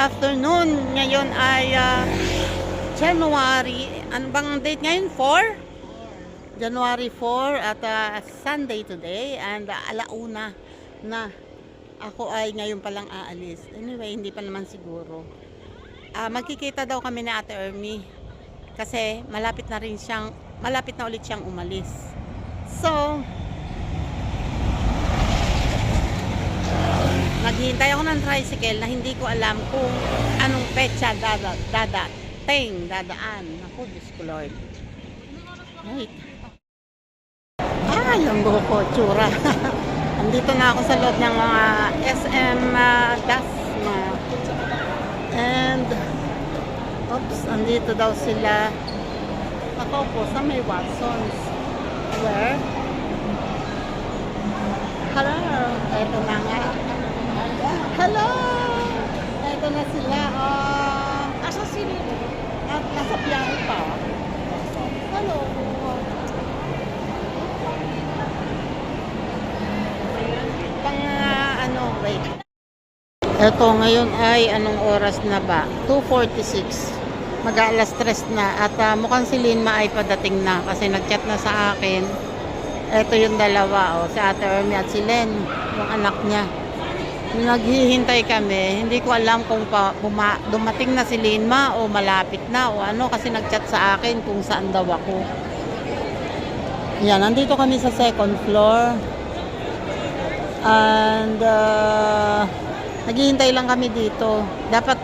afternoon. Ngayon ay January, ano bang date ngayon? 4? January 4 at Sunday today and alauna na. Ako ay ngayon palang aalis. Anyway, hindi pa naman siguro. Magkikita daw kami ni Ate Ermi kasi malapit na ulit siyang umalis. So, naghihintay ako ng tricycle na hindi ko alam kung anong petsa dadaan. Ako, Diyos ko Lord. Wait. Yung buho ko, tsura. Andito na ako sa loob ng mga SM Dasma. And, oops, andito daw sila. Ako po sa may Watsons. Where? Hello. Eto na nga. Hello! Eto na sila. Asa sila? At nasa biyahe pa. Hello! Wait. Eto, ngayon ay anong oras na ba? 2:46. Mag-aalas 3 na. At mukhang si Linma ay padating na kasi nag-chat na sa akin. Eto yung dalawa, si Ate Ermi at si Len, yung anak niya. Naghihintay kami, hindi ko alam kung dumating na si Linma o malapit na o ano kasi nag-chat sa akin kung saan daw ako. Yan, nandito kami sa second floor. And naghihintay lang kami dito. Dapat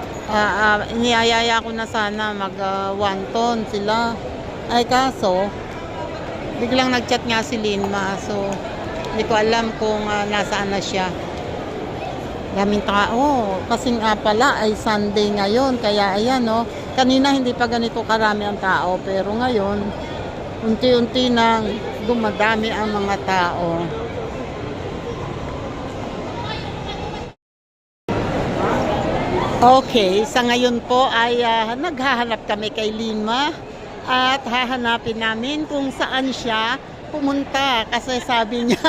iniyayaya ko na sana mag-wonton sila. Ay kaso, biglang nag-chat nga si Linma. So, hindi ko alam kung nasaan na siya. Daming tao. Kasi nga pala ay Sunday ngayon. Kaya ayan kanina hindi pa ganito karami ang tao. Pero ngayon, unti-unti nang dumadami ang mga tao. Okay, sa ngayon po ay naghahanap kami kay Linma at hahanapin namin kung saan siya pumunta. Kasi sabi niya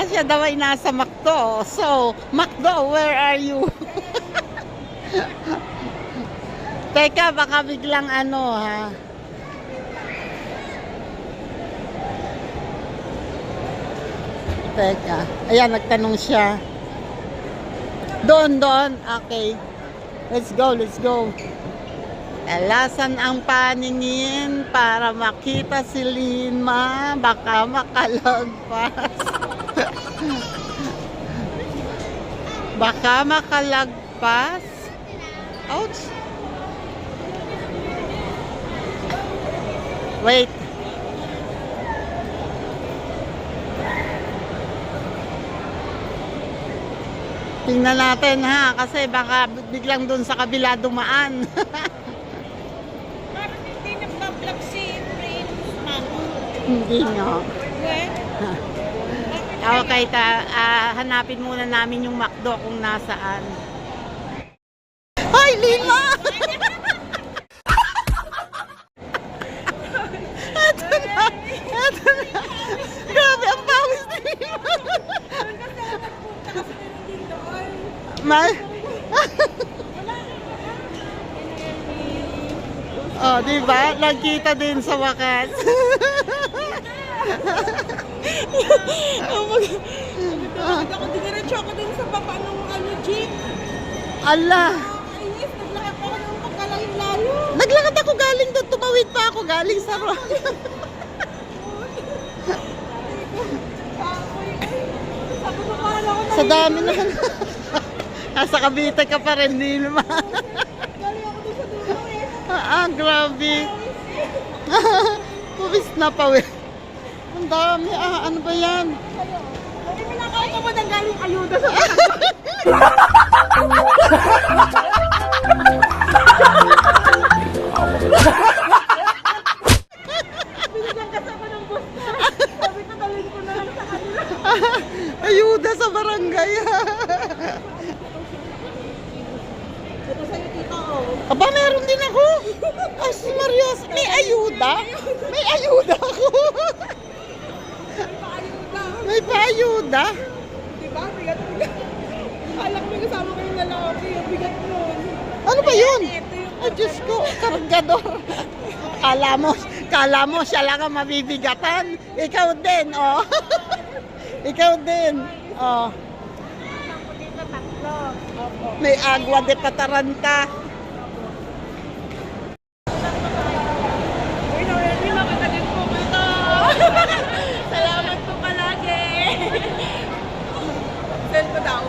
siya daw ay nasa McDo. So, McDo, where are you? Teka, baka biglang ha. Teka, ayan, nagtanong siya. Doon. Okay. Let's go. Alasan ang paningin para makita si Linma. Baka makalagpas. Baka makalagpas. Ouch. Wait. Tingnan natin kasi baka biglang doon sa kabila dumaan. Parang hindi nagpa-vlog si Prince Mano. Hindi nga. Okay, hanapin muna namin yung McDo kung nasaan. Hoy, Linma! Eto na. Grabe, ang pawis ni Linma. Diba? Nagkita din sa wakas. Ako diniretso ako din sa baba ng jeep. Allah! Ayos, naglakad ako ng pagkalayo-layo. Naglakad ako galing doon. Tumawid pa ako galing sa road. Sa dami naman. Nasa Cavite ka pa rin, Linma. Galing ako din sa dulo Grabe. Pawis na pawis. Ang dami. Ano ba yan? Hindi mo nakakaya ka ba nang galing ayuda sa binigyan kasama ng boss ko. Sabi ko dalhin ko na lang sa kanila. Ayuda sa barangay. Ito sa'yo, tita ko. Aba, meron din ako. Ay, si Marios, may ayuda? May ayuda ako. Paayuda. May paayuda. Diba? Bigat. Alam ko may kasama kayo Ano ba yun? Ito yung Ay, Diyos ko, kargador. Kala mo siya lang ang mabibigatan. Ikaw din, oh. Ikaw din, oh. dito tatlo. Opo. May agwa de pataranta. Uy, Noemi, makatalit po ito. Salamat po palagi. Send ko daw.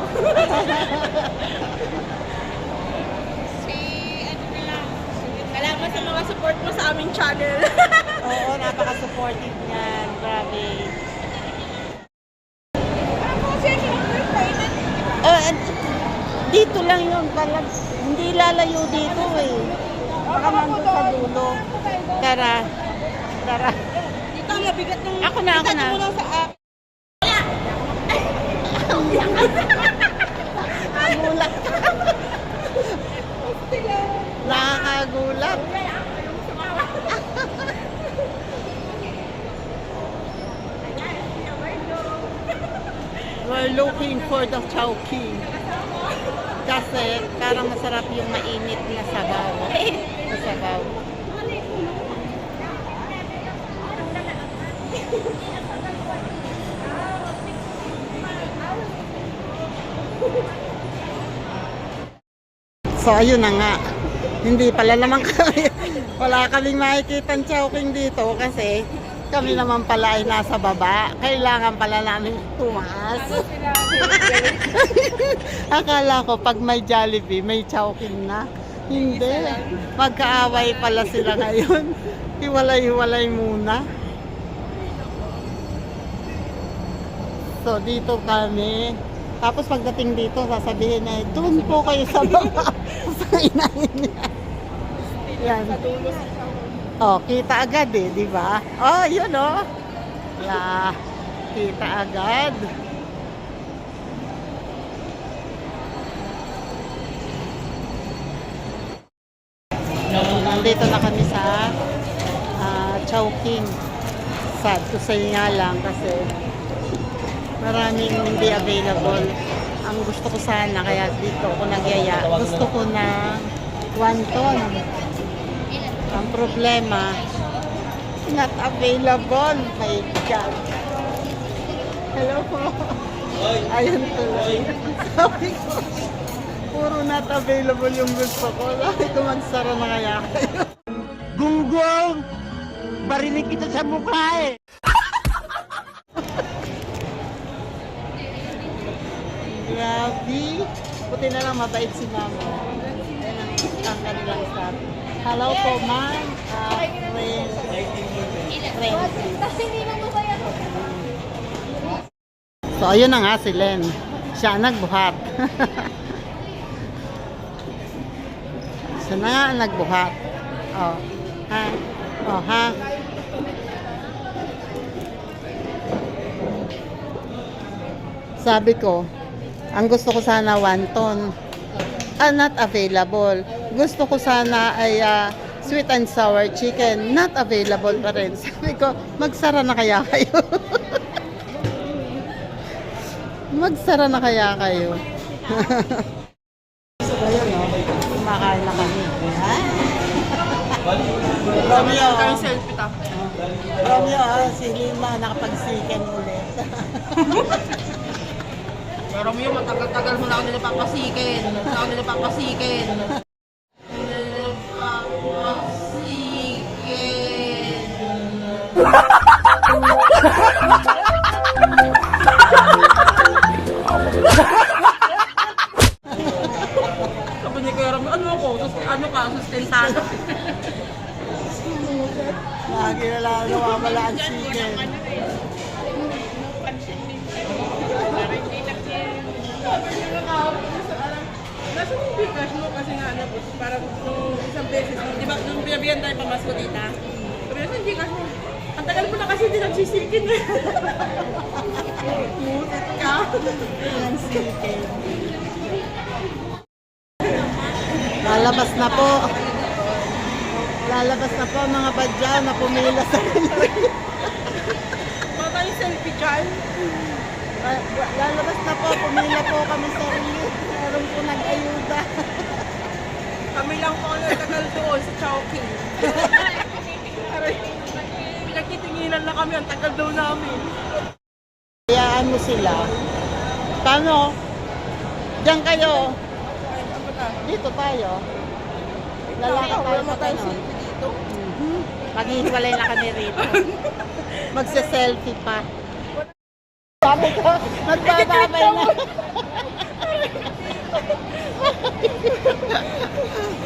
Salamat sa mga support mo sa aming channel. Oo, napaka-supportive niyan. Grabe. Oh, dito lang yun. Hindi lalayo dito eh. Baka nandun sa dulo. Tara. Tara. Dito, mabigat ng... Ako na. Muna sa... Nagulat ka. Nakakagulat. We're looking for the Chowking. Kasi parang masarap yung mainit na sabaw. Na sabaw. So ayun na nga. Hindi pala naman kami. Wala kaming makikita ng Chowking dito kasi kami naman pala ay nasa baba. Kailangan pala namin tumaas. Akala ko pag may Jollibee, may Chowking na. Hindi. Magkaaway pala sila ngayon. Hiwalay-hiwalay muna. So dito kami. Tapos pagdating dito, sasabihin na, doon po kayo sa baba. Sa inahin niya. Yan. Oh, kita agad eh, di ba? Oh, yun oh. Yeah, kita agad. Nandito na kami sa Chowking. Sad to say nga lang kasi maraming hindi available. Ang gusto ko sana, kaya dito ako nagyaya. Gusto ko na wonton. Ang problema, not available. My God. Hello po. Ayun tuloy. Sabi ko, puro not available yung gusto ko. Sabi ko, magsara na kaya kayo. Gunggong! Barinig kita sa mukha eh! Grabe. Buti na lang mabait si mama. Ayan ang kanilang staff. Hello po, ma'am. So, ayun na nga si Len. Siya ang nagbuhat. Siya na nga ang nagbuhat. Oh, ha? Oh, ha? Sabi ko, ang gusto ko sana wonton. Not available. Gusto ko sana ay sweet and sour chicken. Not available pa rin. Sabi ko, magsara na kaya kayo? Magsara na kaya kayo? So, ayun o. Kumakain na kami. Romeo. Romeo, si Lima nakapag-chicken ulit. Pero Romeo, matagal-tagal mo na ako nila papasikin. Sabi ni Kuya Romeo, ano ka, sustentado? Lagi na lang nawawala ang chicken. Nasa yung bigkas mo kasi nga ano, parang nung isang beses, di ba, nung binabihan tayo pamasko dita, sabi nasa yung bigkas mo, ang tagal mo na kasi hindi nagsisikin eh. Mutit ka. Ang chicken. Lalabas na po. Lalabas na po mga badyaw na pumila sa kanila. Baka tayo selfie dyan. Lalabas na po, pumila po kami sa release. Meron po nag-ayuda. Chowking. Pinagtitinginan na kami, ang tagal daw namin. Hayaan mo sila. Paano? Diyan kayo. Ay, ano na? Dito tayo. Lalakad tayo Wala sa tayong ganun. selfie dito. Maghihiwalay na kami rito. Magse-selfie pa. Sabi ko, nagbababay na.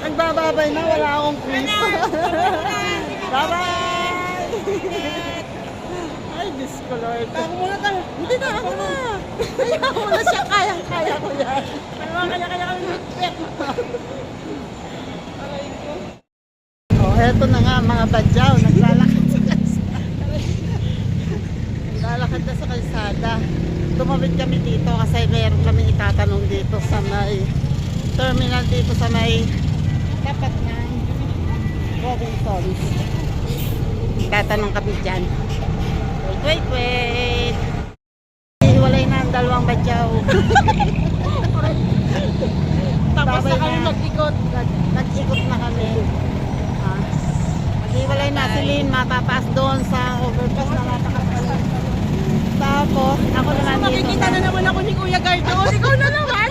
Nagbababay na, wala akong quiz. Bye-bye! Ay, Diyos ko, Lord. Ako muna tayo. Hindi na, ako na. Ayaw mo na siya, kayang-kaya ko yan. Kaya kami mag-pet. Aray ko. Oh, eto na nga mga badyaw, naglalakad sa kalsada. Naglalakad na sa kalsada. Tumawid kami dito kasi meron kami itatanong dito sa may terminal dito sa may tapat na Robinson. Itatanong kami dyan. Wait. Hiwalay na ang dalawang badyaw. Tapos na Babay kami na. mag-ikot. Nag-ikot na kami. Maghiwalay na si Lynn, matapaas doon sa overpass na napakapala. Tapos, ako naman dito. Makikita na naman ako ni Kuya Guard doon. Ikaw na naman.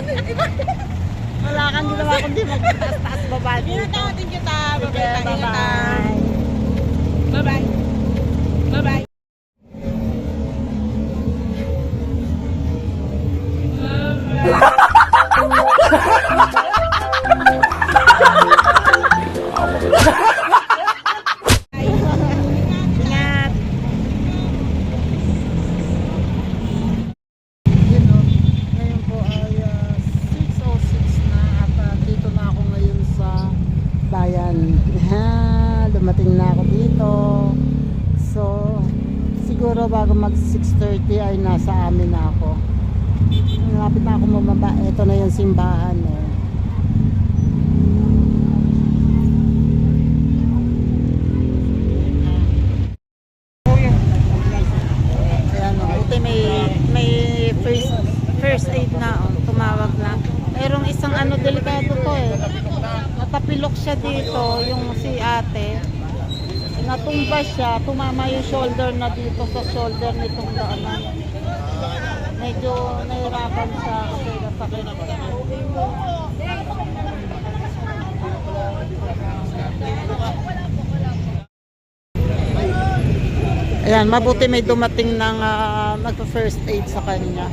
Wala kang ginawa kundi magtaas-taas baba Ingat dito. ako din kita. Sige, Bye-bye. bye-bye. Bye-bye. Bye-bye. Ingat! Yun o, ngayon po ay 6:06 na at dito na ako ngayon sa bayan. Dumating na ako dito. So, siguro bago mag 6:30 ay nasa amin na ako. Malapit na ako mababa. Ito na yung simbahan. Ayan o, buti may first aid na o, tumawag na. Mayroong isang ano delikado to eh. Natapilok siya dito, yung si ate. Natumba siya, tumama yung shoulder na dito sa shoulder nitong daanan. Medyo nahirapan siya kasi nasakit. Ayan, mabuti may dumating ng nagpa-first aid sa kanya.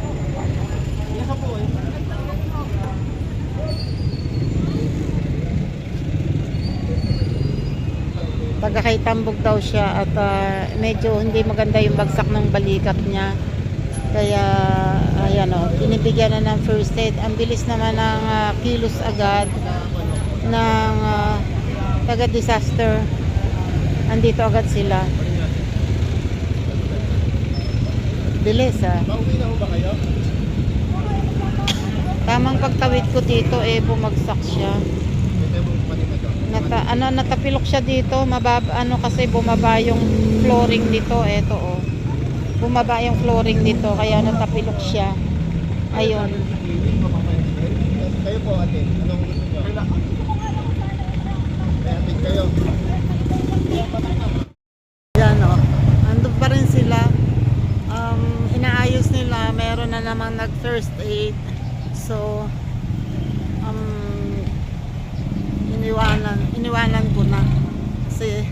Taga kay Tambog daw siya at medyo hindi maganda yung bagsak ng balikat niya. Kaya ayan o, binibigyan na ng first aid. Ang bilis naman ng kilos agad ng taga disaster. Andito agad sila. Bilis Pauwi na ho ba kayo? Tamang pagtawid ko dito bumagsak siya. Natapilok siya dito, kasi bumaba yung flooring nito, eto oh. Bumaba yung flooring nito kaya natapilok siya. Ayun. Kayo po ate, anong gusto nyo? May atin kayo. Yan oh. Andun pa rin sila. Inaayos nila, meron na namang nag first aid. So iniwanan ko na kasi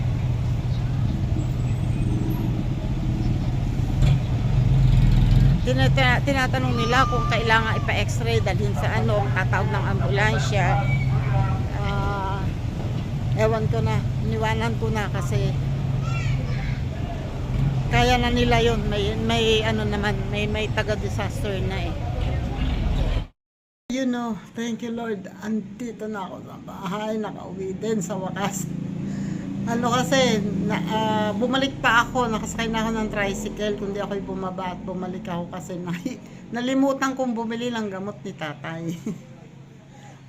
tinatanong nila kung kailangan ipa-x-ray dalhin sa tatawag ng ambulansya. Ewan ko na, iniwanan ko na kasi kaya na nila yun. May taga disaster na You know, thank you Lord. Andito na ako sa bahay, nakauwi din sa wakas. Kasi bumalik pa ako, nakasakay na ako ng tricycle, kundi ako'y bumaba at bumalik ako kasi nalimutan kong bumili ng gamot ni tatay.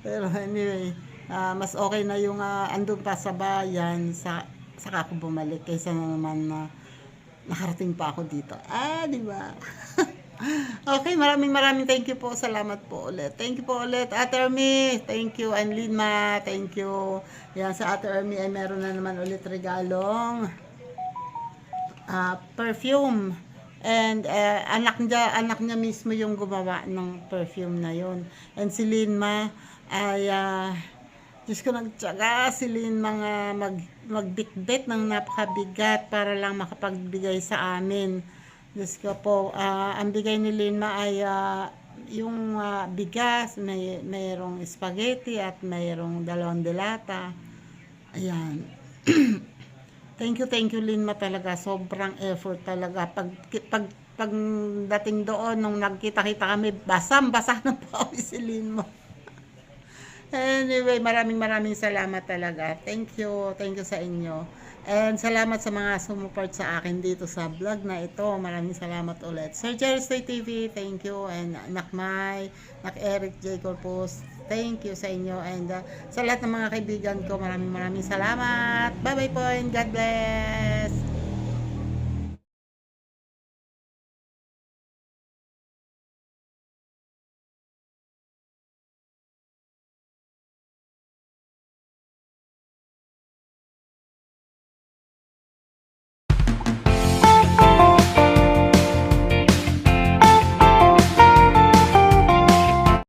Pero anyway, mas okay na yung andun pa sa bayan, saka ako bumalik kaysa naman nakarating pa ako dito. Di ba? Okay, maraming thank you po. Salamat po ulit. Thank you po ulit, Ate Ermi. Thank you, Anlima. Thank you. Yan, sa Ate Ermi ay meron na naman ulit regalong perfume. And anak niya mismo yung gumawa ng perfume na yon. And si Linma ay Diyos ko, nagtsaga si Linma nga magbitbit ng napakabigat para lang makapagbigay sa amin. Diyos ko po, ang bigay ni Linma ay yung bigas, mayroong spaghetti at mayroong 2 delata. Ayan. Thank you Linma talaga. Sobrang effort talaga. Pag dating doon, nung nagkita-kita kami, basang-basa ng pawis si Linma. Anyway, maraming salamat talaga. Thank you sa inyo. And salamat sa mga sumuport sa akin dito sa vlog na ito. Maraming salamat ulit. Sir Jerry Stay TV, thank you. And Nak Mai, Nak Eric J. Corpus, thank you sa inyo. And sa lahat ng mga kaibigan ko, maraming salamat. Bye-bye po and God bless.